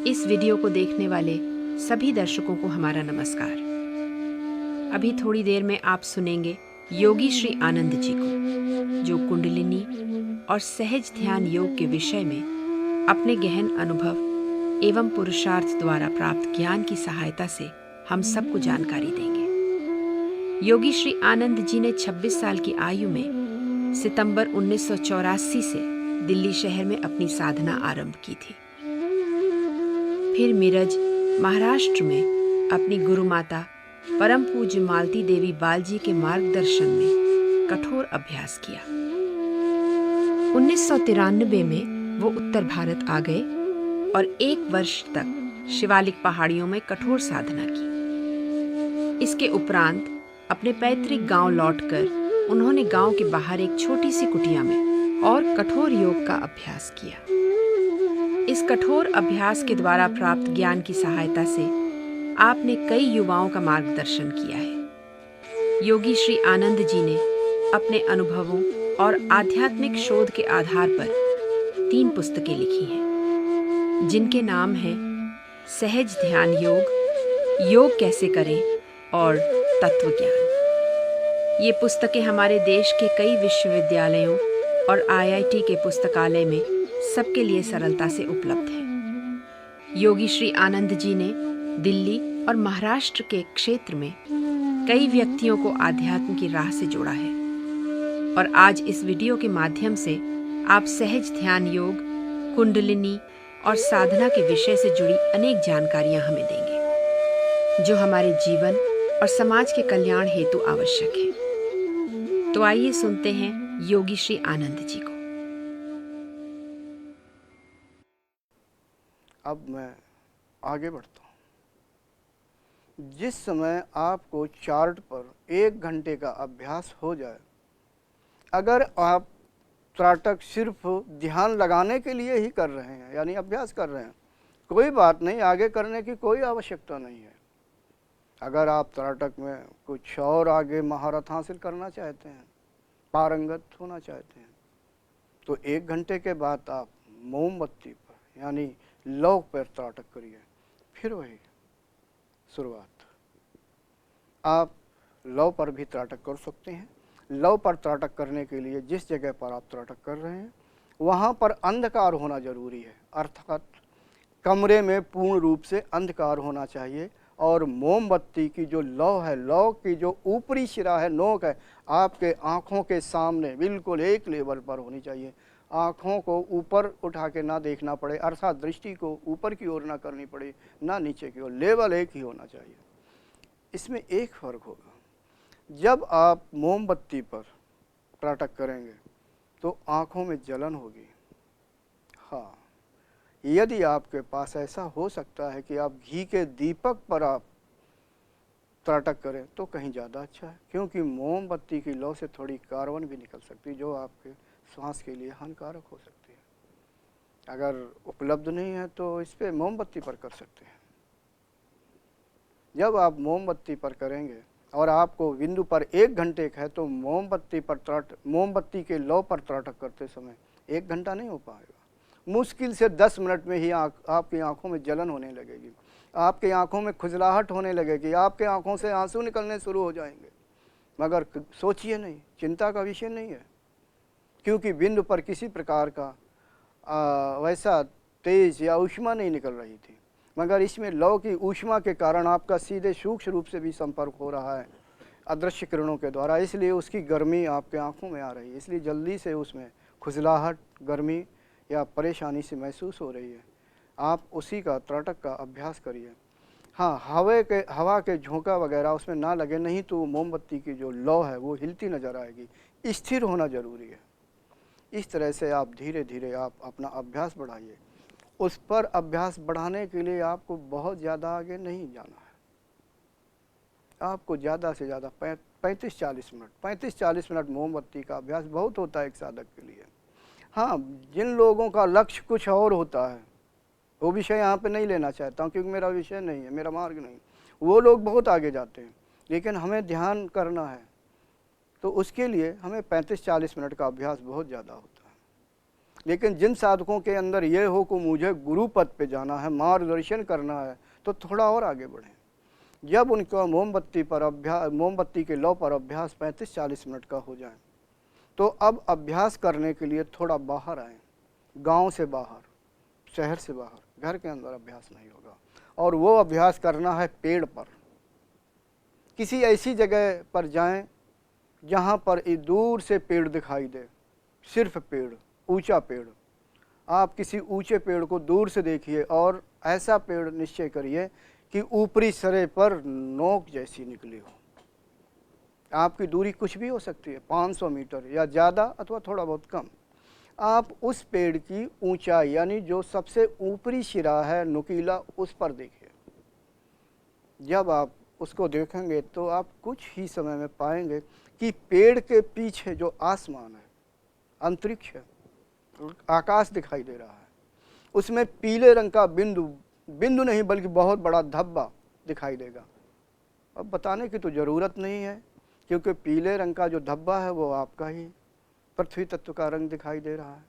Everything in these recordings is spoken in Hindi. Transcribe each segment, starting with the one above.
इस वीडियो को देखने वाले सभी दर्शकों को हमारा नमस्कार। अभी थोड़ी देर में आप सुनेंगे योगी श्री आनंद जी को, जो कुंडलिनी और सहज ध्यान योग के विषय में अपने गहन अनुभव एवं पुरुषार्थ द्वारा प्राप्त ज्ञान की सहायता से हम सबको जानकारी देंगे। योगी श्री आनंद जी ने 26 साल की आयु में सितंबर 1984 से दिल्ली शहर में अपनी साधना आरंभ की थी। फिर मिरज, महाराष्ट्र में अपनी गुरु माता परम पूज्य मालती देवी बालजी के मार्गदर्शन में कठोर अभ्यास किया। 1993 में वो उत्तर भारत आ गए और 1 वर्ष तक शिवालिक पहाड़ियों में कठोर साधना की। इसके उपरांत अपने पैतृक गांव लौटकर उन्होंने गांव के बाहर एक छोटी सी कुटिया में और कठोर योग का अभ्यास किया। इस कठोर अभ्यास के द्वारा प्राप्त ज्ञान की सहायता से आपने कई युवाओं का मार्गदर्शन किया है। योगी श्री आनंद जी ने अपने अनुभवों और आध्यात्मिक शोध के आधार पर 3 पुस्तकें लिखी हैं, जिनके नाम हैं सहज ध्यान योग, योग कैसे करें और तत्व ज्ञान। ये पुस्तकें हमारे देश के कई विश्वविद्यालयों और IIT के पुस्तकालय में सबके लिए सरलता से उपलब्ध है। योगी श्री आनंद जी ने दिल्ली और महाराष्ट्र के क्षेत्र में कई व्यक्तियों को आध्यात्म की राह से जोड़ा है और आज इस वीडियो के माध्यम से आप सहज ध्यान योग, कुंडलिनी और साधना के विषय से जुड़ी अनेक जानकारियां हमें देंगे, जो हमारे जीवन और समाज के कल्याण हेतु आवश्यक है। तो आइए सुनते हैं योगी श्री आनंद जी को। अब मैं आगे बढ़ता हूँ। जिस समय आपको चार्ट पर 1 घंटे का अभ्यास हो जाए, अगर आप त्राटक सिर्फ ध्यान लगाने के लिए ही कर रहे हैं, यानी अभ्यास कर रहे हैं, कोई बात नहीं, आगे करने की कोई आवश्यकता नहीं है। अगर आप त्राटक में कुछ और आगे महारत हासिल करना चाहते हैं, पारंगत होना चाहते हैं, तो 1 घंटे के बाद आप मोमबत्ती पर यानी लौ पर त्राटक करिए। फिर वही शुरुआत। आप लौ पर भी त्राटक कर सकते हैं। लौ पर त्राटक करने के लिए जिस जगह पर आप त्राटक कर रहे हैं वहाँ पर अंधकार होना जरूरी है, अर्थात कमरे में पूर्ण रूप से अंधकार होना चाहिए और मोमबत्ती की जो लौ है, लौ की जो ऊपरी सिरा है, नोक है, आपके आँखों के सामने बिल्कुल एक लेवल पर होनी चाहिए। आँखों को ऊपर उठा के ना देखना पड़े, अर्थात दृष्टि को ऊपर की ओर ना करनी पड़े, ना नीचे की ओर, लेवल एक ही होना चाहिए। इसमें एक फ़र्क होगा, जब आप मोमबत्ती पर त्राटक करेंगे तो आँखों में जलन होगी। हाँ, यदि आपके पास ऐसा हो सकता है कि आप घी के दीपक पर आप त्राटक करें तो कहीं ज़्यादा अच्छा है, क्योंकि मोमबत्ती की लौ से थोड़ी कार्बन भी निकल सकती है, जो आपके श्वास के लिए हानिकारक हो सकती है। अगर उपलब्ध नहीं है तो इस पर मोमबत्ती पर कर सकते हैं। जब आप मोमबत्ती पर करेंगे और आपको बिंदु पर 1 घंटे है तो मोमबत्ती के लौ पर त्राटक करते समय 1 घंटा नहीं हो पाएगा। मुश्किल से 10 मिनट में ही आपकी आंखों में जलन होने लगेगी, आपकी आंखों में खुजलाहट होने लगेगी, आपके आंखों से आंसू निकलने शुरू हो जाएंगे। मगर सोचिए नहीं, चिंता का विषय नहीं है, क्योंकि बिंदु पर किसी प्रकार का वैसा तेज या ऊष्मा नहीं निकल रही थी, मगर इसमें लौ की ऊष्मा के कारण आपका सीधे सूक्ष्म रूप से भी संपर्क हो रहा है अदृश्य किरणों के द्वारा, इसलिए उसकी गर्मी आपके आंखों में आ रही है, इसलिए जल्दी से उसमें खुजलाहट, गर्मी या परेशानी से महसूस हो रही है। आप उसी का त्राटक का अभ्यास करिए। हाँ, हवा के झोंका वगैरह उसमें ना लगे, नहीं तो मोमबत्ती की जो लौ है वो हिलती नज़र आएगी। स्थिर होना ज़रूरी है। इस तरह से आप धीरे धीरे आप अपना अभ्यास बढ़ाइए। उस पर अभ्यास बढ़ाने के लिए आपको बहुत ज़्यादा आगे नहीं जाना है। आपको ज़्यादा से ज़्यादा 35-40 मिनट मोमबत्ती का अभ्यास बहुत होता है एक साधक के लिए। हाँ, जिन लोगों का लक्ष्य कुछ और होता है, वो विषय यहाँ पे नहीं लेना चाहता हूँ, क्योंकि मेरा विषय नहीं है, मेरा मार्ग नहीं, वो लोग बहुत आगे जाते हैं। लेकिन हमें ध्यान करना है तो उसके लिए हमें 35-40 मिनट का अभ्यास बहुत ज़्यादा होता है। लेकिन जिन साधकों के अंदर ये हो कि मुझे गुरु पद पे जाना है, मार्गदर्शन करना है, तो थोड़ा और आगे बढ़ें। जब उनका मोमबत्ती के लौ पर अभ्यास 35-40 मिनट का हो जाए, तो अब अभ्यास करने के लिए थोड़ा बाहर आएँ, गांव से बाहर, शहर से बाहर। घर के अंदर अभ्यास नहीं होगा। और वो अभ्यास करना है पेड़ पर। किसी ऐसी जगह पर जाएं जहां पर दूर से पेड़ दिखाई दे, सिर्फ पेड़, ऊंचा पेड़। आप किसी ऊंचे पेड़ को दूर से देखिए और ऐसा पेड़ निश्चय करिए कि ऊपरी सिरे पर नोक जैसी निकली हो। आपकी दूरी कुछ भी हो सकती है, 500 मीटर या ज़्यादा अथवा थोड़ा बहुत कम। आप उस पेड़ की ऊंचाई यानी जो सबसे ऊपरी सिरा है नुकीला, उस पर देखिए। जब आप उसको देखेंगे तो आप कुछ ही समय में पाएंगे कि पेड़ के पीछे जो आसमान है, अंतरिक्ष है, आकाश दिखाई दे रहा है, उसमें पीले रंग का बिंदु नहीं बल्कि बहुत बड़ा धब्बा दिखाई देगा। अब बताने की तो ज़रूरत नहीं है, क्योंकि पीले रंग का जो धब्बा है वो आपका ही पृथ्वी तत्व का रंग दिखाई दे रहा है।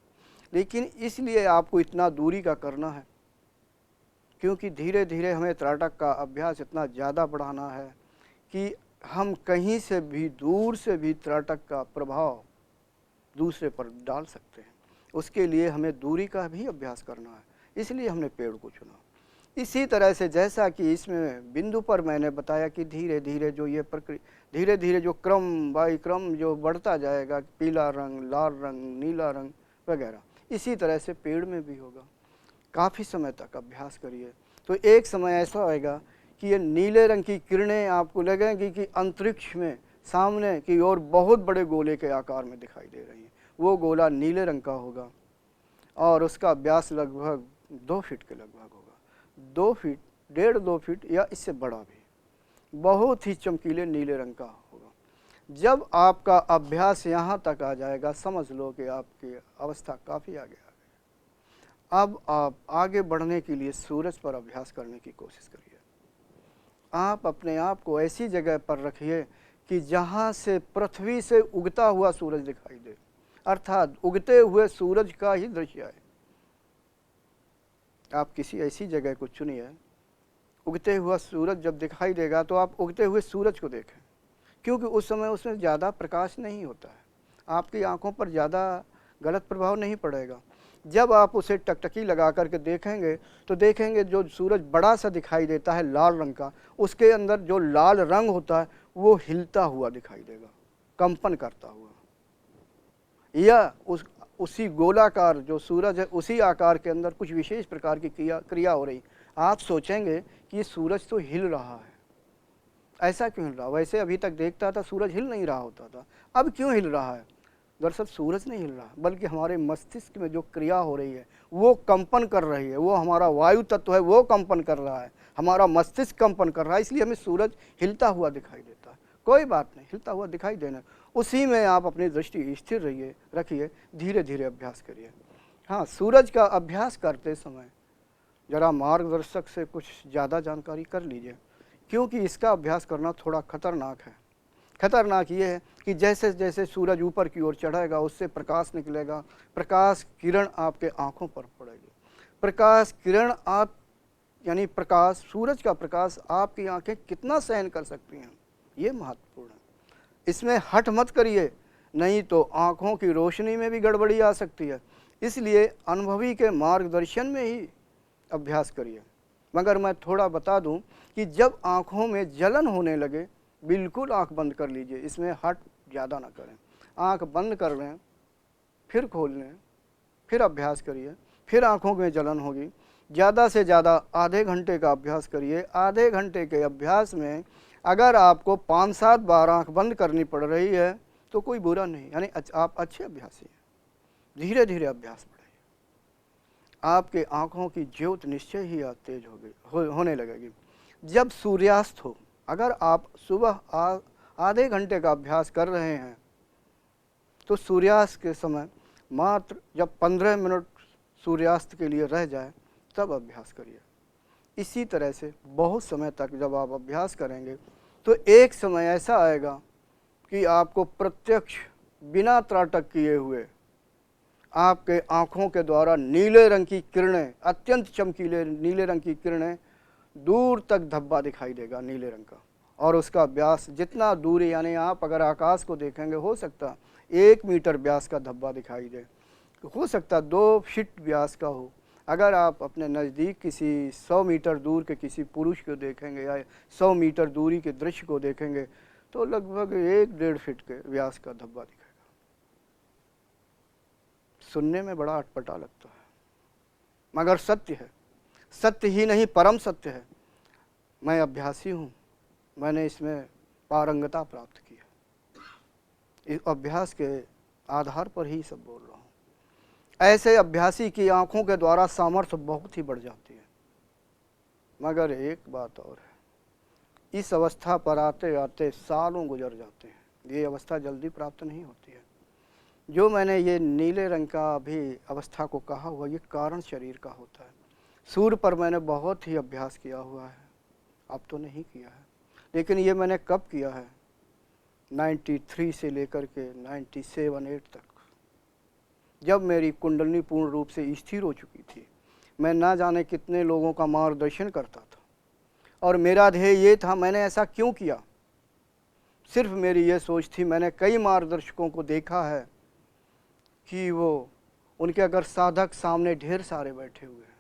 लेकिन इसलिए आपको इतना दूरी का करना है क्योंकि धीरे धीरे हमें त्राटक का अभ्यास इतना ज़्यादा बढ़ाना है कि हम कहीं से भी दूर से भी त्राटक का प्रभाव दूसरे पर डाल सकते हैं। उसके लिए हमें दूरी का भी अभ्यास करना है, इसलिए हमने पेड़ को चुना। इसी तरह से जैसा कि इसमें बिंदु पर मैंने बताया कि धीरे धीरे जो ये प्रक्रिया, धीरे धीरे जो क्रम बाई क्रम जो बढ़ता जाएगा, पीला रंग, लाल रंग, नीला रंग वगैरह, इसी तरह से पेड़ में भी होगा। काफ़ी समय तक अभ्यास करिए तो एक समय ऐसा आएगा कि ये नीले रंग की किरणें आपको लगेंगी कि अंतरिक्ष में सामने की ओर बहुत बड़े गोले के आकार में दिखाई दे रही है। वो गोला नीले रंग का होगा और उसका व्यास लगभग 2 फीट के लगभग होगा। 2 फीट, 1.5-2 फीट या इससे बड़ा भी, बहुत ही चमकीले नीले रंग का होगा। जब आपका अभ्यास यहाँ तक आ जाएगा, समझ लो कि आपकी अवस्था काफ़ी आगे आ गई। अब आप आगे बढ़ने के लिए सूरज पर अभ्यास करने की कोशिश करिए। आप अपने आप को ऐसी जगह पर रखिए कि जहाँ से पृथ्वी से उगता हुआ सूरज दिखाई दे, अर्थात उगते हुए सूरज का ही दृश्य है। आप किसी ऐसी जगह को चुनिए, उगते हुआ सूरज जब दिखाई देगा तो आप उगते हुए सूरज को देखें, क्योंकि उस समय उसमें ज़्यादा प्रकाश नहीं होता है, आपकी आंखों पर ज़्यादा गलत प्रभाव नहीं पड़ेगा। जब आप उसे टकटकी लगा करके देखेंगे तो देखेंगे जो सूरज बड़ा सा दिखाई देता है लाल रंग का, उसके अंदर जो लाल रंग होता है वो हिलता हुआ दिखाई देगा, कंपन करता हुआ, या उसी गोलाकार जो सूरज है उसी आकार के अंदर कुछ विशेष प्रकार की क्रिया हो रही। आप सोचेंगे कि ये सूरज तो हिल रहा है, ऐसा क्यों हिल रहा? वैसे अभी तक देखता था सूरज हिल नहीं रहा होता था, अब क्यों हिल रहा है? दरअसल सूरज नहीं हिल रहा, बल्कि हमारे मस्तिष्क में जो क्रिया हो रही है वो कंपन कर रही है। वो हमारा वायु तत्व है, वो कंपन कर रहा है, हमारा मस्तिष्क कंपन कर रहा है, इसलिए हमें सूरज हिलता हुआ दिखाई देता है। कोई बात नहीं, हिलता हुआ दिखाई देना, उसी में आप अपनी दृष्टि स्थिर रखिए, धीरे धीरे अभ्यास करिए। हाँ, सूरज का अभ्यास करते समय ज़रा मार्गदर्शक से कुछ ज़्यादा जानकारी कर लीजिए, क्योंकि इसका अभ्यास करना थोड़ा खतरनाक है। खतरनाक ये है कि जैसे जैसे सूरज ऊपर की ओर चढ़ेगा उससे प्रकाश निकलेगा, प्रकाश किरण आपके आँखों पर पड़ेगी। प्रकाश किरण आप यानी प्रकाश, सूरज का प्रकाश आपकी आँखें कितना सहन कर सकती हैं, ये महत्वपूर्ण है। इसमें हठ मत करिए, नहीं तो आँखों की रोशनी में भी गड़बड़ी आ सकती है। इसलिए अनुभवी के मार्गदर्शन में ही अभ्यास करिए। मगर मैं थोड़ा बता दूं कि जब आँखों में जलन होने लगे, बिल्कुल आँख बंद कर लीजिए, इसमें हट ज़्यादा ना करें। आँख बंद कर लें, फिर खोल लें, फिर अभ्यास करिए, फिर आँखों में जलन होगी। ज़्यादा से ज़्यादा आधे घंटे का अभ्यास करिए। आधे घंटे के अभ्यास में अगर आपको 5-7 बार आँख बंद करनी पड़ रही है तो कोई बुरा नहीं, यानी आप अच्छे अभ्यासी हैं। धीरे धीरे अभ्यास बढ़ाइए, आपके आँखों की ज्योत निश्चय ही तेज होने लगेगी। जब सूर्यास्त हो, अगर आप सुबह आधे घंटे का अभ्यास कर रहे हैं तो सूर्यास्त के समय मात्र जब 15 मिनट सूर्यास्त के लिए रह जाए तब अभ्यास करिए। इसी तरह से बहुत समय तक जब आप अभ्यास करेंगे तो एक समय ऐसा आएगा कि आपको प्रत्यक्ष बिना त्राटक किए हुए आपके आँखों के द्वारा नीले रंग की किरणें, अत्यंत चमकीले नीले रंग की किरणें, दूर तक धब्बा दिखाई देगा नीले रंग का। और उसका व्यास जितना दूर, यानी आप अगर आकाश को देखेंगे, हो सकता 1 मीटर व्यास का धब्बा दिखाई दे, हो सकता 2 फीट व्यास का हो। अगर आप अपने नज़दीक किसी 100 मीटर दूर के किसी पुरुष को देखेंगे या 100 मीटर दूरी के दृश्य को देखेंगे तो लगभग 1-1.5 फीट के व्यास का धब्बा दिखेगा। सुनने में बड़ा अटपटा लगता है, मगर सत्य है। सत्य ही नहीं, परम सत्य है। मैं अभ्यासी हूँ, मैंने इसमें पारंगता प्राप्त की है। इस अभ्यास के आधार पर ही सब बोल रहा हूँ। ऐसे अभ्यासी की आँखों के द्वारा सामर्थ्य बहुत ही बढ़ जाती है। मगर एक बात और है, इस अवस्था पर आते आते सालों गुजर जाते हैं। ये अवस्था जल्दी प्राप्त नहीं होती है। जो मैंने ये नीले रंग का अभी अवस्था को कहा हुआ, ये कारण शरीर का होता है। सूर्य पर मैंने बहुत ही अभ्यास किया हुआ है, अब तो नहीं किया है, लेकिन ये मैंने कब किया है, 93 से लेकर के 97-8 तक, जब मेरी कुंडलनी पूर्ण रूप से स्थिर हो चुकी थी। मैं ना जाने कितने लोगों का मार्गदर्शन करता था और मेरा ध्येय ये था, मैंने ऐसा क्यों किया, सिर्फ मेरी ये सोच थी। मैंने कई मार्गदर्शकों को देखा है कि वो, उनके अगर साधक सामने ढेर सारे बैठे हुए हैं,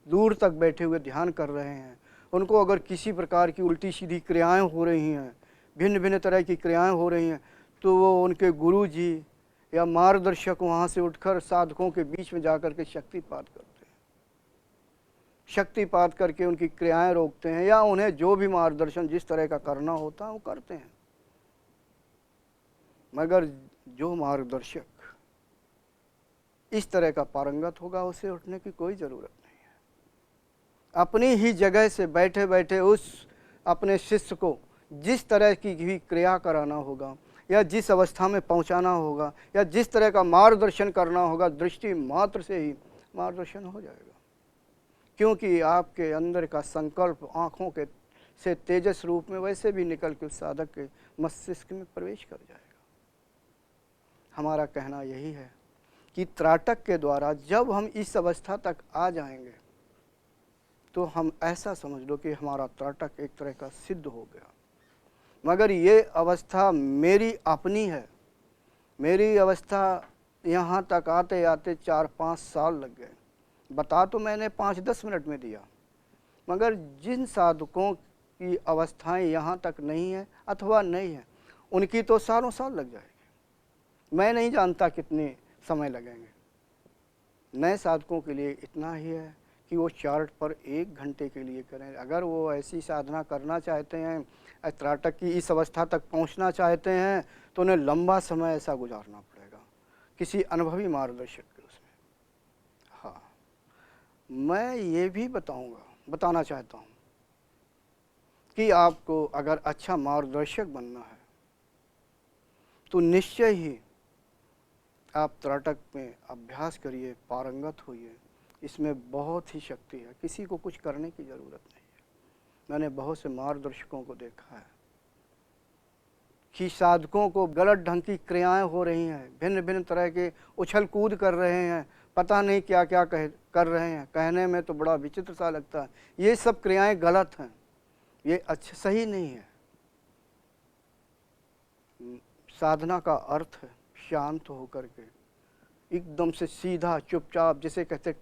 दूर तक बैठे हुए ध्यान कर रहे हैं, उनको अगर किसी प्रकार की उल्टी सीधी क्रियाएं हो रही हैं, भिन्न भिन्न तरह की क्रियाएं हो रही हैं, तो वो उनके गुरु जी या मार्गदर्शक वहाँ से उठकर साधकों के बीच में जाकर के शक्तिपात करते हैं, शक्तिपात करके उनकी क्रियाएं रोकते हैं, या उन्हें जो भी मार्गदर्शन जिस तरह का करना होता है वो करते हैं। मगर जो मार्गदर्शक इस तरह का पारंगत होगा, उसे उठने की कोई ज़रूरत नहीं है। अपनी ही जगह से बैठे बैठे उस अपने शिष्य को जिस तरह की भी क्रिया कराना होगा, या जिस अवस्था में पहुंचाना होगा, या जिस तरह का मार्गदर्शन करना होगा, दृष्टि मात्र से ही मार्गदर्शन हो जाएगा। क्योंकि आपके अंदर का संकल्प आँखों के से तेजस रूप में वैसे भी निकल के उस साधक के मस्तिष्क में प्रवेश कर जाएगा। हमारा कहना यही है कि त्राटक के द्वारा जब हम इस अवस्था तक आ जाएंगे तो हम ऐसा समझ लो कि हमारा त्राटक एक तरह का सिद्ध हो गया। मगर ये अवस्था मेरी अपनी है। मेरी अवस्था यहाँ तक आते आते 4-5 साल लग गए। बता तो मैंने 5-10 मिनट में दिया, मगर जिन साधकों की अवस्थाएं यहाँ तक नहीं है अथवा नहीं है, उनकी तो सालों साल लग जाएगी। मैं नहीं जानता कितने समय लगेंगे। नए साधकों के लिए इतना ही है कि वो चार्ट पर 1 घंटे के लिए करें। अगर वो ऐसी साधना करना चाहते हैं, त्राटक की इस अवस्था तक पहुंचना चाहते हैं, तो उन्हें लंबा समय ऐसा गुजारना पड़ेगा किसी अनुभवी मार्गदर्शक के उसमें। हाँ, मैं ये भी बताना चाहता हूँ कि आपको अगर अच्छा मार्गदर्शक बनना है तो निश्चय ही आप त्राटक में अभ्यास करिए, पारंगत होइए। इसमें बहुत ही शक्ति है, किसी को कुछ करने की ज़रूरत नहीं है। मैंने बहुत से मार्गदर्शकों को देखा है कि साधकों को गलत ढंग की क्रियाएं हो रही हैं, भिन्न भिन्न तरह के उछल कूद कर रहे हैं, पता नहीं क्या क्या कर रहे हैं। कहने में तो बड़ा विचित्र सा लगता है। ये सब क्रियाएं गलत हैं, ये अच्छा सही नहीं है। साधना का अर्थ है शांत होकर के एकदम से सीधा चुपचाप, जिसे कहते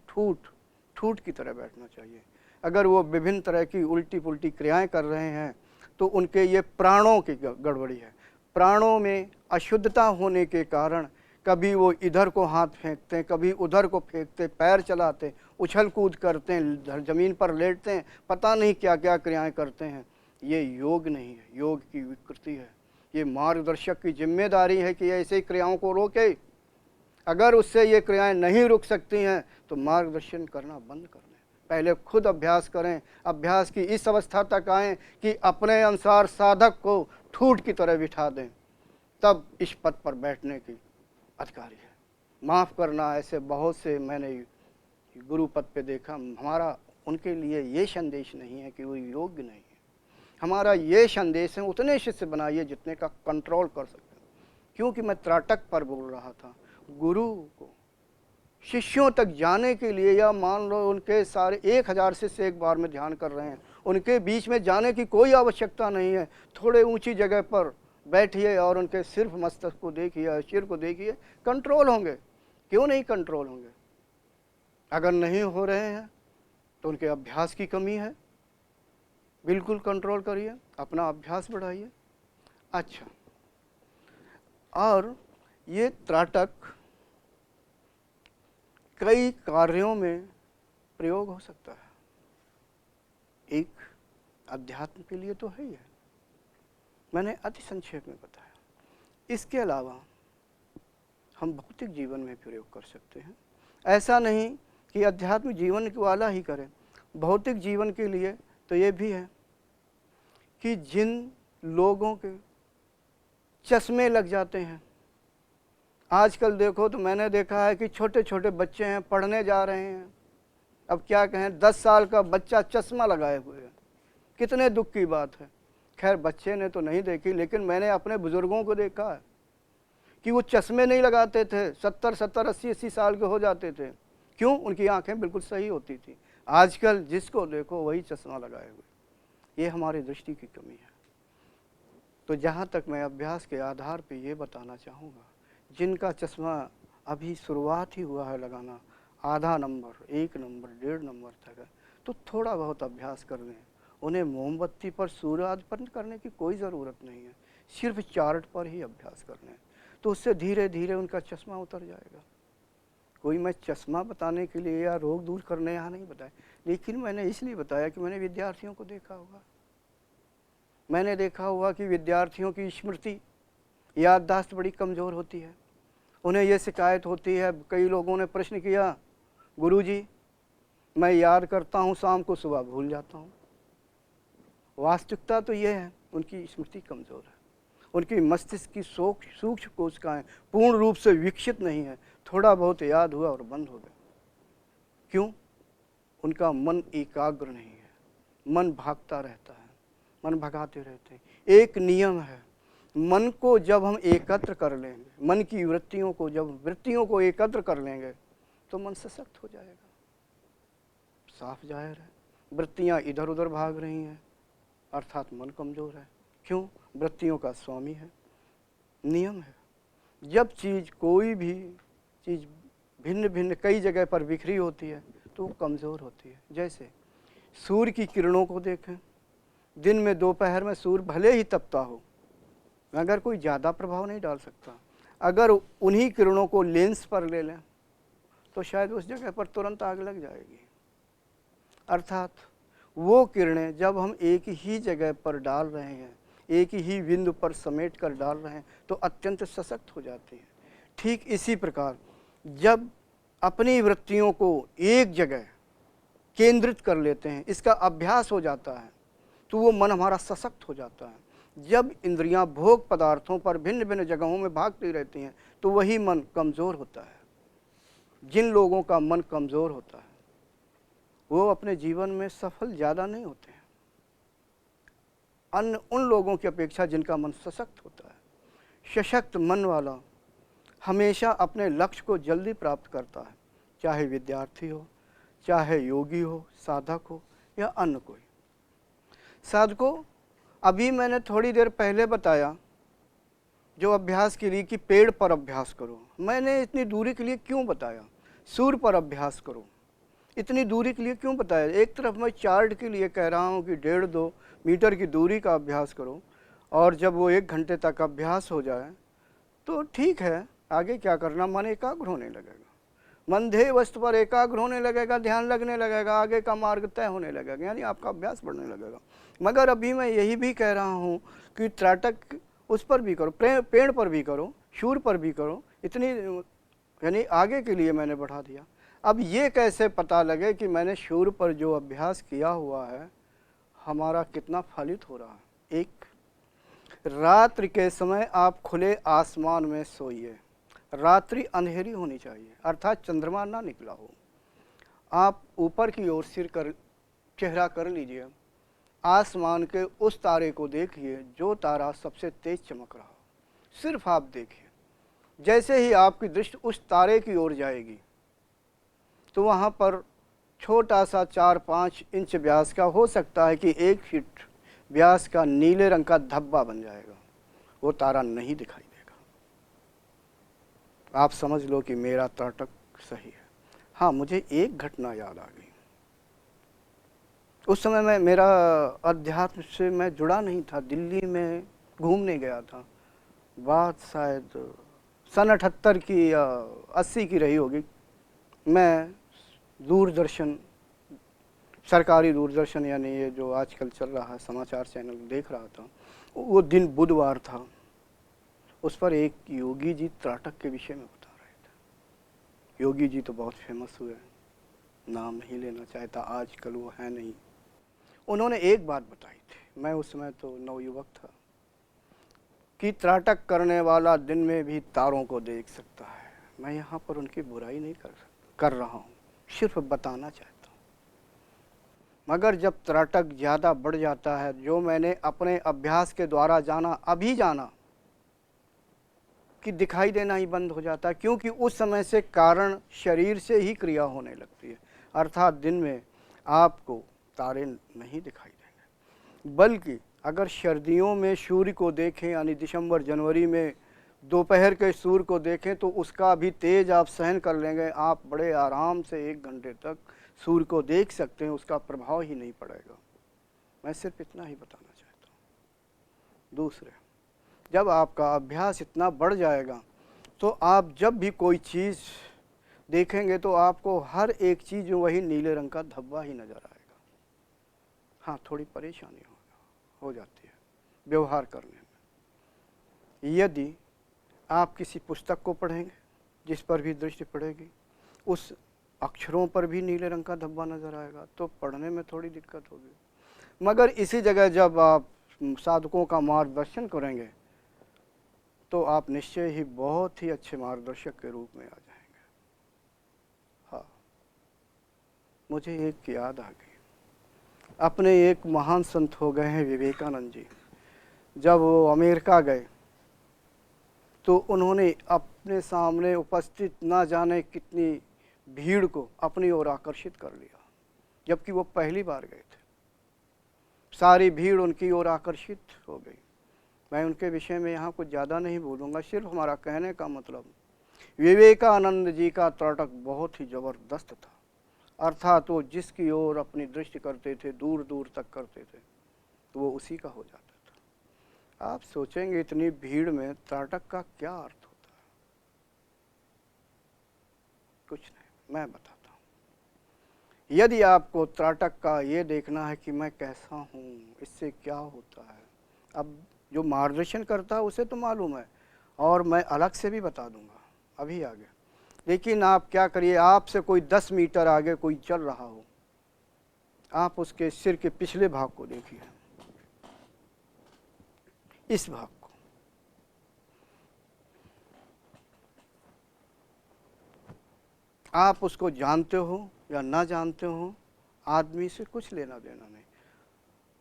ठूठ की तरह बैठना चाहिए। अगर वो विभिन्न तरह की उल्टी पुल्टी क्रियाएं कर रहे हैं तो उनके ये प्राणों की गड़बड़ी है। प्राणों में अशुद्धता होने के कारण कभी वो इधर को हाथ फेंकते हैं, कभी उधर को फेंकते, पैर चलाते, उछल कूद करते हैं, ज़मीन पर लेटते हैं, पता नहीं क्या क्या क्रियाएं करते हैं। ये योग नहीं है, योग की विकृति है। ये मार्गदर्शक की जिम्मेदारी है कि ऐसे क्रियाओं को रोके। अगर उससे ये क्रियाएं नहीं रुक सकती हैं तो मार्गदर्शन करना बंद कर दें। पहले खुद अभ्यास करें, अभ्यास की इस अवस्था तक आएँ कि अपने अनुसार साधक को ठूठ की तरह बिठा दें, तब इस पद पर बैठने की अधिकारी है। माफ़ करना, ऐसे बहुत से मैंने गुरु पद पे देखा। हमारा उनके लिए ये संदेश नहीं है कि वो योग्य नहीं है। हमारा ये संदेश है, उतने शिष्य बनाइए जितने का कंट्रोल कर सकते हैं। क्योंकि मैं त्राटक पर बोल रहा था, गुरु को शिष्यों तक जाने के लिए, या मान लो उनके सारे 1000 शिष्य एक बार में ध्यान कर रहे हैं, उनके बीच में जाने की कोई आवश्यकता नहीं है। थोड़े ऊंची जगह पर बैठिए और उनके सिर्फ मस्तक को देखिए, सिर को देखिए, कंट्रोल होंगे। क्यों नहीं कंट्रोल होंगे? अगर नहीं हो रहे हैं तो उनके अभ्यास की कमी है। बिल्कुल कंट्रोल करिए, अपना अभ्यास बढ़ाइए। अच्छा, और ये त्राटक कई कार्यों में प्रयोग हो सकता है। एक अध्यात्म के लिए तो है ही है, मैंने अति संक्षेप में बताया। इसके अलावा हम भौतिक जीवन में प्रयोग कर सकते हैं। ऐसा नहीं कि अध्यात्म जीवन वाला ही करें, भौतिक जीवन के लिए तो ये भी है कि जिन लोगों के चश्मे लग जाते हैं, आजकल देखो तो मैंने देखा है कि छोटे छोटे बच्चे हैं, पढ़ने जा रहे हैं, अब क्या कहें, 10 साल का बच्चा चश्मा लगाए हुए है। कितने दुख की बात है। खैर बच्चे ने तो नहीं देखी, लेकिन मैंने अपने बुजुर्गों को देखा है कि वो चश्मे नहीं लगाते थे, 70-70, 80-80 साल के हो जाते थे। क्यों? उनकी आंखें बिल्कुल सही होती थी। आजकल जिसको देखो वही चश्मा लगाए हुए। ये हमारी दृष्टि की कमी है। तो जहाँ तक मैं अभ्यास के आधार पर ये बताना चाहूँगा, जिनका चश्मा अभी शुरुआत ही हुआ है लगाना, आधा नंबर, 1 नंबर, 1.5 नंबर तक है, तो थोड़ा बहुत अभ्यास कर लें। उन्हें मोमबत्ती पर सूर्य अर्पण करने की कोई ज़रूरत नहीं है, सिर्फ चार्ट पर ही अभ्यास कर लें, तो उससे धीरे धीरे उनका चश्मा उतर जाएगा। कोई मैं चश्मा बताने के लिए या रोग दूर करने यहाँ नहीं बताया, लेकिन मैंने इसलिए बताया कि मैंने विद्यार्थियों को देखा होगा। मैंने देखा हुआ कि विद्यार्थियों की स्मृति, याददाश्त बड़ी कमज़ोर होती है। उन्हें ये शिकायत होती है, कई लोगों ने प्रश्न किया, गुरुजी मैं याद करता हूँ शाम को, सुबह भूल जाता हूँ। वास्तविकता तो ये है, उनकी स्मृति कमज़ोर है, उनकी मस्तिष्क की सूक्ष्म कोशिकाएं पूर्ण रूप से विकसित नहीं है। थोड़ा बहुत याद हुआ और बंद हो गया। क्यों? उनका मन एकाग्र नहीं है, मन भागता रहता है, मन भगाते रहते हैं। एक नियम है, मन को जब हम एकत्र कर लेंगे, मन की वृत्तियों को एकत्र कर लेंगे तो मन सशक्त हो जाएगा। साफ जाहिर है, वृत्तियाँ इधर उधर भाग रही हैं, अर्थात मन कमज़ोर है। क्यों? वृत्तियों का स्वामी है। नियम है, जब कोई भी चीज़ भिन्न भिन्न कई जगह पर बिखरी होती है तो वो कमज़ोर होती है। जैसे सूर्य की किरणों को देखें, दिन में दोपहर में सूर्य भले ही तपता हो, मगर कोई ज़्यादा प्रभाव नहीं डाल सकता। अगर उन्हीं किरणों को लेंस पर ले लें तो शायद उस जगह पर तुरंत आग लग जाएगी। अर्थात वो किरणें जब हम एक ही जगह पर डाल रहे हैं, एक ही बिंदु पर समेट कर डाल रहे हैं, तो अत्यंत सशक्त हो जाती हैं। ठीक इसी प्रकार जब अपनी वृत्तियों को एक जगह केंद्रित कर लेते हैं, इसका अभ्यास हो जाता है, तो वो मन हमारा सशक्त हो जाता है। जब इंद्रियां भोग पदार्थों पर भिन्न भिन्न जगहों में भागती रहती हैं तो वही मन कमज़ोर होता है। जिन लोगों का मन कमज़ोर होता है वो अपने जीवन में सफल ज़्यादा नहीं होते हैं, अन्य उन लोगों की अपेक्षा जिनका मन सशक्त होता है। सशक्त मन वाला हमेशा अपने लक्ष्य को जल्दी प्राप्त करता है, चाहे विद्यार्थी हो, चाहे योगी हो, साधक हो या अन्य कोई। साधकों, अभी मैंने थोड़ी देर पहले बताया जो अभ्यास के लिए कि पेड़ पर अभ्यास करो। मैंने इतनी दूरी के लिए क्यों बताया? सूर्य पर अभ्यास करो, इतनी दूरी के लिए क्यों बताया? एक तरफ मैं चार्ट के लिए कह रहा हूँ कि 1.5-2 मीटर की दूरी का अभ्यास करो, और जब वो 1 घंटे तक अभ्यास हो जाए तो ठीक है, आगे क्या करना, मन एकाग्र होने लगेगा, मन ध्येय वस्तु पर एकाग्र होने लगेगा, ध्यान लगने लगेगा, आगे का मार्ग तय होने लगेगा, यानी आपका अभ्यास बढ़ने लगेगा। मगर अभी मैं यही भी कह रहा हूँ कि त्राटक उस पर भी करो, पेड़ पर भी करो, सूर्य पर भी करो, इतनी यानी आगे के लिए मैंने बढ़ा दिया। अब ये कैसे पता लगे कि मैंने सूर्य पर जो अभ्यास किया हुआ है हमारा कितना फलित हो रहा है? एक, रात्रि के समय आप खुले आसमान में सोइए, रात्रि अंधेरी होनी चाहिए, अर्थात चंद्रमा ना निकला हो। आप ऊपर की ओर चेहरा कर लीजिए, आसमान के उस तारे को देखिए जो तारा सबसे तेज चमक रहा हो, सिर्फ आप देखिए। जैसे ही आपकी दृष्टि उस तारे की ओर जाएगी तो वहाँ पर छोटा सा 4-5 इंच व्यास का, हो सकता है कि 1 फीट व्यास का नीले रंग का धब्बा बन जाएगा, वो तारा नहीं दिखाई देगा। आप समझ लो कि मेरा त्राटक सही है। हाँ, मुझे एक घटना याद आ गई। उस समय मेरा अध्यात्म से मैं जुड़ा नहीं था, दिल्ली में घूमने गया था। बात शायद सन 78 की या 80 की रही होगी। मैं दूरदर्शन, सरकारी दूरदर्शन यानी ये जो आजकल चल रहा है समाचार चैनल, देख रहा था। वो दिन बुधवार था। उस पर एक योगी जी त्राटक के विषय में बता रहे थे। योगी जी तो बहुत फेमस हुए, नाम नहीं लेना चाहता, आजकल वो है नहीं। उन्होंने एक बात बताई थी, मैं उस समय तो नवयुवक था, कि त्राटक करने वाला दिन में भी तारों को देख सकता है। मैं यहाँ पर उनकी बुराई नहीं कर रहा हूँ, सिर्फ बताना चाहता हूँ। मगर जब त्राटक ज़्यादा बढ़ जाता है, जो मैंने अपने अभ्यास के द्वारा जाना, अभी जाना कि दिखाई देना ही बंद हो जाता है, क्योंकि उस समय से कारण शरीर से ही क्रिया होने लगती है। अर्थात दिन में आपको तारे नहीं दिखाई देंगे, बल्कि अगर सर्दियों में सूर्य को देखें, यानी दिसंबर जनवरी में दोपहर के सूर्य को देखें, तो उसका भी तेज आप सहन कर लेंगे। आप बड़े आराम से 1 घंटे तक सूर्य को देख सकते हैं, उसका प्रभाव ही नहीं पड़ेगा। मैं सिर्फ इतना ही बताना चाहता हूँ। दूसरे, जब आपका अभ्यास इतना बढ़ जाएगा, तो आप जब भी कोई चीज़ देखेंगे तो आपको हर एक चीज़ में वही नीले रंग का धब्बा ही नज़र आएगा। हाँ, थोड़ी परेशानी हो जाती है व्यवहार करने में। यदि आप किसी पुस्तक को पढ़ेंगे, जिस पर भी दृष्टि पड़ेगी, उस अक्षरों पर भी नीले रंग का धब्बा नज़र आएगा, तो पढ़ने में थोड़ी दिक्कत होगी। मगर इसी जगह जब आप साधकों का मार्गदर्शन करेंगे, तो आप निश्चय ही बहुत ही अच्छे मार्गदर्शक के रूप में आ जाएंगे। हाँ, मुझे एक याद आ गई। अपने एक महान संत हो गए हैं विवेकानंद जी। जब वो अमेरिका गए, तो उन्होंने अपने सामने उपस्थित ना जाने कितनी भीड़ को अपनी ओर आकर्षित कर लिया, जबकि वो पहली बार गए थे। सारी भीड़ उनकी ओर आकर्षित हो गई। मैं उनके विषय में यहाँ कुछ ज़्यादा नहीं बोलूँगा, सिर्फ हमारा कहने का मतलब, विवेकानंद जी का त्राटक बहुत ही ज़बरदस्त था। अर्थात वो जिसकी ओर अपनी दृष्टि करते थे, दूर दूर तक करते थे, तो वो उसी का हो जाता था। आप सोचेंगे इतनी भीड़ में त्राटक का क्या अर्थ होता है? कुछ नहीं, मैं बताता हूँ। यदि आपको त्राटक का ये देखना है कि मैं कैसा हूँ, इससे क्या होता है, अब जो मार्गदर्शन करता है उसे तो मालूम है, और मैं अलग से भी बता दूंगा अभी आगे। लेकिन आप क्या करिए, आपसे कोई 10 मीटर आगे कोई चल रहा हो, आप उसके सिर के पिछले भाग को देखिए, इस भाग को। आप उसको जानते हो या ना जानते हो, आदमी से कुछ लेना देना नहीं।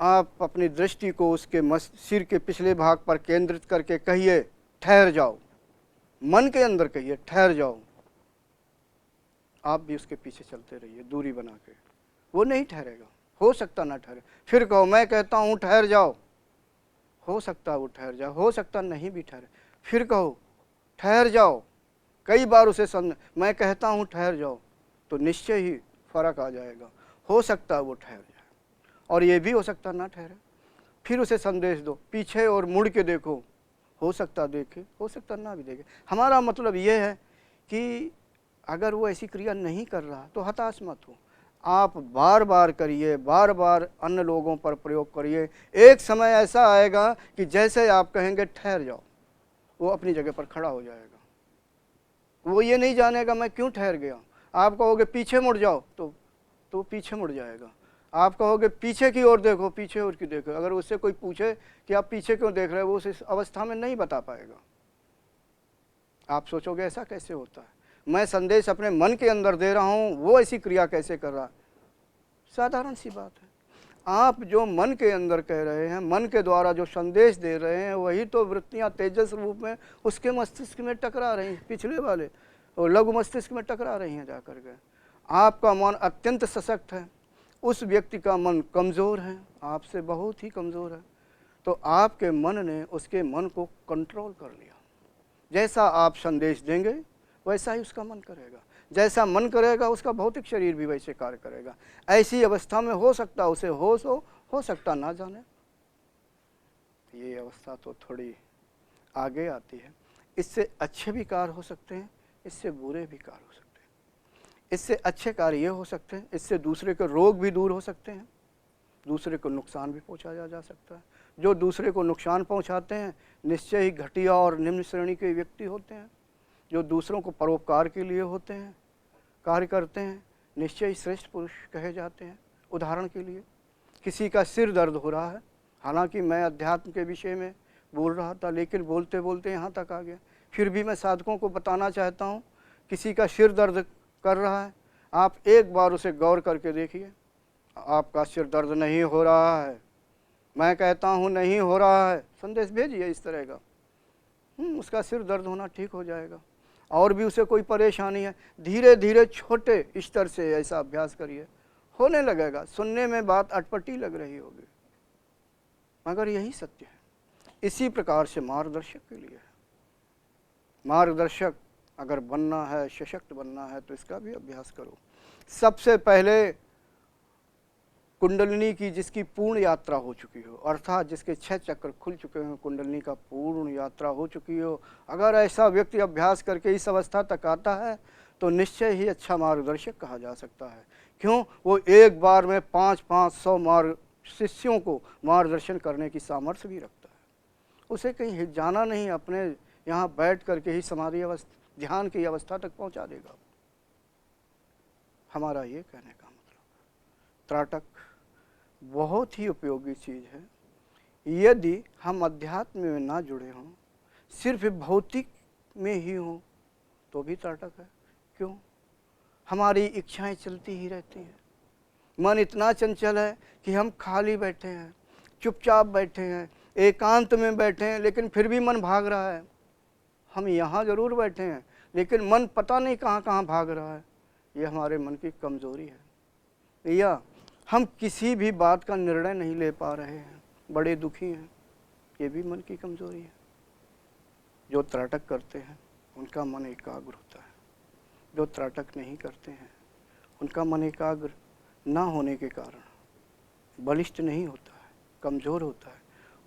आप अपनी दृष्टि को उसके सिर के पिछले भाग पर केंद्रित करके कहिए, ठहर जाओ। मन के अंदर कहिए, ठहर जाओ। आप भी उसके पीछे चलते रहिए दूरी बना के। वो नहीं ठहरेगा, हो सकता ना ठहरे। फिर कहो, मैं कहता हूँ ठहर जाओ, हो सकता वो ठहर जाए, हो सकता नहीं भी ठहरे। फिर कहो ठहर जाओ, कई बार उसे मैं कहता हूँ ठहर जाओ, तो निश्चय ही फर्क आ जाएगा। हो सकता वो ठहर जाए, और ये भी हो सकता ना ठहरे। फिर उसे संदेश दो, पीछे और मुड़ के देखो, हो सकता देखे, हो सकता ना भी देखे। हमारा मतलब ये है कि अगर वो ऐसी क्रिया नहीं कर रहा तो हताश मत हो। आप बार बार करिए, बार बार अन्य लोगों पर प्रयोग करिए। एक समय ऐसा आएगा कि जैसे आप कहेंगे ठहर जाओ, वो अपनी जगह पर खड़ा हो जाएगा। वो ये नहीं जानेगा मैं क्यों ठहर गया। आप कहोगे पीछे मुड़ जाओ, तो पीछे मुड़ जाएगा। आप कहोगे पीछे की ओर देखो, पीछे ओर की देखो। अगर उससे कोई पूछे कि आप पीछे क्यों देख रहे हो, वो उस अवस्था में नहीं बता पाएगा। आप सोचोगे ऐसा कैसे होता है, मैं संदेश अपने मन के अंदर दे रहा हूँ, वो ऐसी क्रिया कैसे कर रहा है। साधारण सी बात है। आप जो मन के अंदर कह रहे हैं, मन के द्वारा जो संदेश दे रहे हैं, वही तो वृत्तियाँ तेजस रूप में उसके मस्तिष्क में टकरा रही हैं, पिछले वाले और लघु मस्तिष्क में टकरा रही हैं जाकर के। आपका मन अत्यंत सशक्त है, उस व्यक्ति का मन कमज़ोर है, आपसे बहुत ही कमज़ोर है, तो आपके मन ने उसके मन को कंट्रोल कर लिया। जैसा आप संदेश देंगे वैसा ही उसका मन करेगा, जैसा मन करेगा उसका भौतिक शरीर भी वैसे कार्य करेगा। ऐसी अवस्था में हो सकता उसे होश हो सकता ना जाने। ये अवस्था तो थोड़ी आगे आती है। इससे अच्छे भी कार्य हो सकते हैं, इससे बुरे भी कार्य हो सकते हैं। इससे अच्छे कार्य ये हो सकते हैं, इससे दूसरे के रोग भी दूर हो सकते हैं, दूसरे को नुकसान भी पहुंचाया जा सकता है। जो दूसरे को नुकसान पहुंचाते हैं निश्चय ही घटिया और निम्न श्रेणी के व्यक्ति होते हैं। जो दूसरों को परोपकार के लिए होते हैं, कार्य करते हैं, निश्चय ही श्रेष्ठ पुरुष कहे जाते हैं। उदाहरण के लिए किसी का सिर दर्द हो रहा है, हालांकि मैं अध्यात्म के विषय में बोल रहा था लेकिन बोलते बोलते यहाँ तक आ गया, फिर भी मैं साधकों को बताना चाहता हूँ, किसी का सिर दर्द कर रहा है, आप एक बार उसे गौर करके देखिए, आपका सिर दर्द नहीं हो रहा है, मैं कहता हूँ नहीं हो रहा है, संदेश भेजिए इस तरह का, उसका सिर दर्द होना ठीक हो जाएगा। और भी उसे कोई परेशानी है, धीरे धीरे छोटे स्तर से ऐसा अभ्यास करिए, होने लगेगा। सुनने में बात अटपटी लग रही होगी मगर यही सत्य है। इसी प्रकार से मार्गदर्शक के लिए है। मार्गदर्शक अगर बनना है, सशक्त बनना है तो इसका भी अभ्यास करो। सबसे पहले कुंडलिनी की जिसकी पूर्ण यात्रा हो चुकी हो, अर्थात जिसके 6 चक्र खुल चुके हों, कुंडलिनी का पूर्ण यात्रा हो चुकी हो, अगर ऐसा व्यक्ति अभ्यास करके इस अवस्था तक आता है तो निश्चय ही अच्छा मार्गदर्शक कहा जा सकता है। क्यों? वो एक बार में 500 शिष्यों को मार्गदर्शन करने की सामर्थ्य भी रखता है। उसे कहीं जाना नहीं, अपने यहाँ बैठ करके ही समाधि अवस्था, ध्यान की अवस्था तक पहुँचा देगा। हमारा ये कहने का मतलब, त्राटक बहुत ही उपयोगी चीज़ है। यदि हम अध्यात्म में ना जुड़े हों, सिर्फ भौतिक में ही हों तो भी त्राटक है। क्यों? हमारी इच्छाएं चलती ही रहती हैं, मन इतना चंचल है कि हम खाली बैठे हैं, चुपचाप बैठे हैं, एकांत में बैठे हैं, लेकिन फिर भी मन भाग रहा है। हम यहाँ ज़रूर बैठे हैं लेकिन मन पता नहीं कहाँ कहाँ भाग रहा है। ये हमारे मन की कमज़ोरी है, या हम किसी भी बात का निर्णय नहीं ले पा रहे हैं, बड़े दुखी हैं, ये भी मन की कमज़ोरी है। जो त्राटक करते हैं उनका मन एकाग्र होता है, जो त्राटक नहीं करते हैं उनका मन एकाग्र ना होने के कारण बलिष्ठ नहीं होता है, कमज़ोर होता है।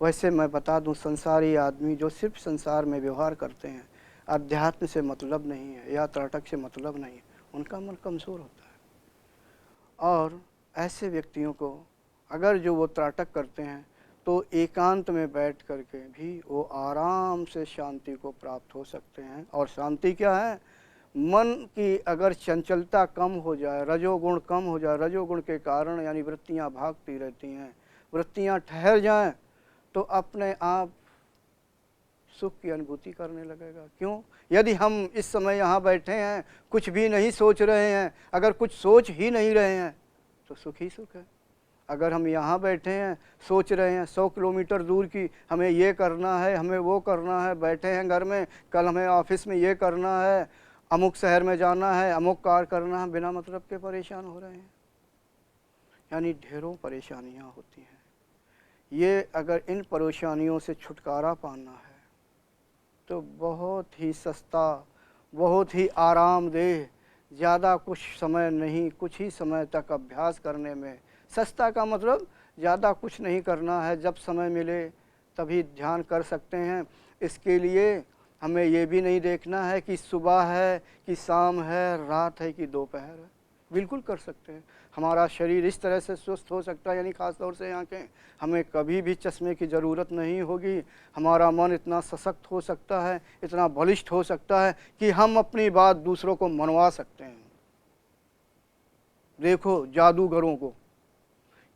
वैसे मैं बता दूं, संसारी आदमी जो सिर्फ संसार में व्यवहार करते हैं, अध्यात्म से मतलब नहीं है या त्राटक से मतलब नहीं है, उनका मन कमज़ोर होता है। और ऐसे व्यक्तियों को अगर जो वो त्राटक करते हैं तो एकांत में बैठ करके भी वो आराम से शांति को प्राप्त हो सकते हैं। और शांति क्या है? मन की अगर चंचलता कम हो जाए, रजोगुण कम हो जाए, रजोगुण के कारण यानी वृत्तियां भागती रहती हैं, वृत्तियां ठहर जाएं तो अपने आप सुख की अनुभूति करने लगेगा। क्यों? यदि हम इस समय यहाँ बैठे हैं, कुछ भी नहीं सोच रहे हैं, अगर कुछ सोच ही नहीं रहे हैं तो सुख ही सुख है। अगर हम यहाँ बैठे हैं, सोच रहे हैं 100 किलोमीटर दूर की, हमें ये करना है, हमें वो करना है, बैठे हैं घर में, कल हमें ऑफिस में ये करना है, अमुक शहर में जाना है, अमुक कार्य करना है, बिना मतलब के परेशान हो रहे हैं, यानी ढेरों परेशानियाँ होती हैं। ये अगर इन परेशानियों से छुटकारा पाना है तो बहुत ही सस्ता, बहुत ही आरामदेह, ज़्यादा कुछ समय नहीं, कुछ ही समय तक अभ्यास करने में, सस्ता का मतलब ज़्यादा कुछ नहीं करना है, जब समय मिले तभी ध्यान कर सकते हैं। इसके लिए हमें ये भी नहीं देखना है कि सुबह है कि शाम है, रात है कि दोपहर है, बिल्कुल कर सकते हैं। हमारा शरीर इस तरह से स्वस्थ हो सकता है, यानी ख़ास तौर से आँखें, हमें कभी भी चश्मे की ज़रूरत नहीं होगी। हमारा मन इतना सशक्त हो सकता है, इतना बलिष्ठ हो सकता है कि हम अपनी बात दूसरों को मनवा सकते हैं। देखो जादूगरों को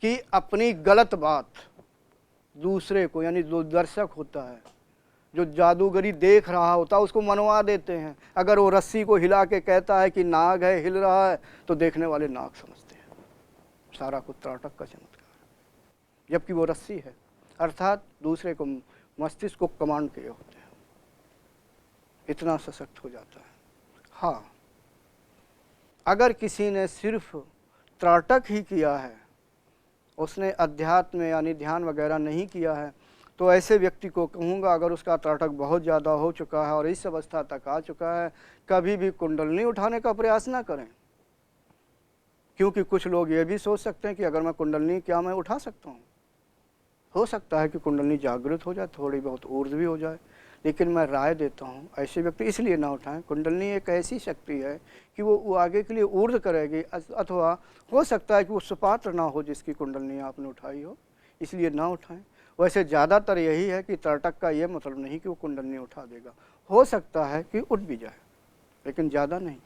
कि अपनी गलत बात दूसरे को, यानी जो दर्शक होता है, जो जादूगरी देख रहा होता है, उसको मनवा देते हैं। अगर वो रस्सी को हिला के कहता है कि नाग है, हिल रहा है, तो देखने वाले नाग समझते हैं। सारा कुछ त्राटक का चमत्कार, जबकि वो रस्सी है, अर्थात दूसरे को, मस्तिष्क को कमांड किए होते हैं, इतना सशक्त हो जाता है। हाँ, अगर किसी ने सिर्फ त्राटक ही किया है, उसने अध्यात्म यानी ध्यान वगैरह नहीं किया है, तो ऐसे व्यक्ति को कहूँगा अगर उसका त्राटक बहुत ज़्यादा हो चुका है और इस अवस्था तक आ चुका है, कभी भी कुंडलनी उठाने का प्रयास ना करें। क्योंकि कुछ लोग ये भी सोच सकते हैं कि अगर मैं कुंडलनी क्या मैं उठा सकता हूँ, हो सकता है कि कुंडलनी जागृत हो जाए, थोड़ी बहुत ऊर्ज भी हो जाए, लेकिन मैं राय देता हूँ ऐसे व्यक्ति इसलिए ना उठाएं। कुंडलनी एक ऐसी शक्ति है कि वो आगे के लिए ऊर्ज करेगी, अथवा हो सकता है कि वो सुपात्र ना हो जिसकी कुंडलनी आपने उठाई हो, इसलिए ना उठाएं। वैसे ज़्यादातर यही है कि त्राटक का ये मतलब नहीं कि वो कुंडलनी उठा देगा, हो सकता है कि उठ भी जाए, लेकिन ज़्यादा नहीं।